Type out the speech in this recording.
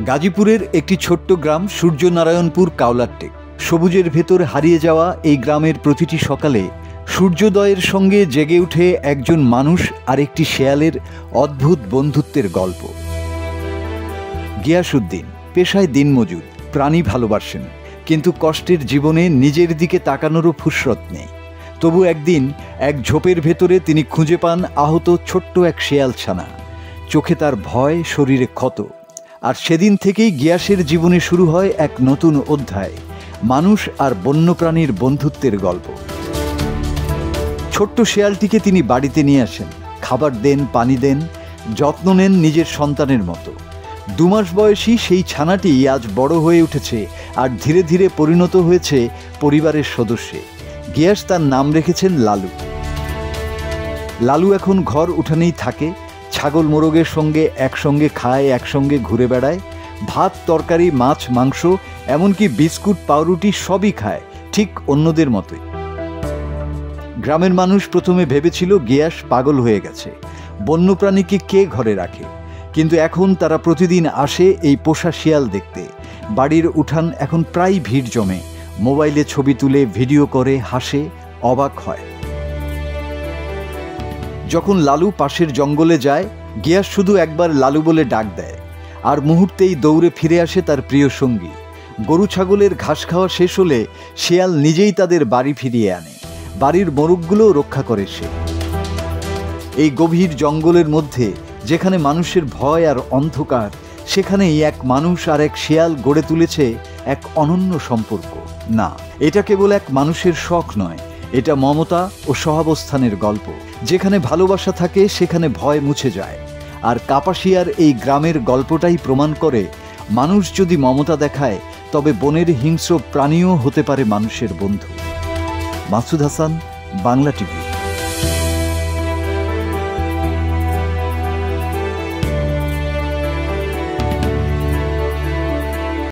গাজীপুরের একটি ছোট্ট গ্রাম সূর্যনারায়ণপুর কাওলারটেক। সবুজের ভেতর হারিয়ে যাওয়া এই গ্রামের প্রতিটি সকালে সূর্যোদয়ের সঙ্গে জেগে উঠে একজন মানুষ আর একটি শেয়ালের অদ্ভুত বন্ধুত্বের গল্প। গিয়াসউদ্দিন পেশায় দিনমজুর, প্রাণী ভালোবাসেন, কিন্তু কষ্টের জীবনে নিজের দিকে তাকানোরও ফুরসত নেই। তবু একদিন এক ঝোপের ভেতরে তিনি খুঁজে পান আহত ছোট্ট এক শেয়াল ছানা। চোখে তার ভয়, শরীরে ক্ষত। আর সেদিন থেকেই গিয়াসের জীবনে শুরু হয় এক নতুন অধ্যায়, মানুষ আর বন্যপ্রাণীর বন্ধুত্বের গল্প। ছোট্ট শেয়ালটিকে তিনি বাড়িতে নিয়ে আসেন, খাবার দেন, পানি দেন, যত্ন নেন নিজের সন্তানের মতো। 2 মাস বয়সী সেই ছানাটি আজ বড় হয়ে উঠেছে আর ধীরে ধীরে পরিণত হয়েছে পরিবারের সদস্যে। গিয়াস তার নাম রেখেছেন লালু। লালু এখন ঘর উঠানেই থাকে, ছাগল মোরগের সঙ্গে একসঙ্গে খায়, একসঙ্গে ঘুরে বেড়ায়, ভাত তরকারি মাছ মাংস এমনকি বিস্কুট পাউরুটি সবই খায়, ঠিক অন্যদের মতোই। গ্রামের মানুষ প্রথমে ভেবেছিল গিয়াস পাগল হয়ে গেছে, বন্যপ্রাণীকে কে ঘরে রাখে। কিন্তু এখন তারা প্রতিদিন আসে এই পোষা শিয়াল দেখতে। বাড়ির উঠান এখন প্রায় ভিড় জমে, মোবাইলে ছবি তুলে ভিডিও করে, হাসে, অবাক হয়। যখন লালু পাশের জঙ্গলে যায়, গিয়াস শুধু একবার লালু বলে ডাক দেয়, আর মুহূর্তেই দৌড়ে ফিরে আসে তার প্রিয় সঙ্গী। গরু ছাগলের ঘাস খাওয়া শেষ হলে শিয়াল নিজেই তাদের বাড়ি ফিরিয়ে আনে, বাড়ির মোরগগুলো রক্ষা করে সে। এই গভীর জঙ্গলের মধ্যে যেখানে মানুষের ভয় আর অন্ধকার, সেখানেই এক মানুষ আর এক শিয়াল গড়ে তুলেছে এক অনন্য সম্পর্ক। না, এটা কেবল এক মানুষের শখ নয়, এটা মমতা ও সহাবস্থানের গল্প। যেখানে ভালোবাসা থাকে সেখানে ভয় মুছে যায়। আর কাপাসিয়ার এই গ্রামের গল্পটাই প্রমাণ করে, মানুষ যদি মমতা দেখায় তবে বনের হিংস্র প্রাণীও হতে পারে মানুষের বন্ধু। মাসুদ হাসান, বাংলা টিভি।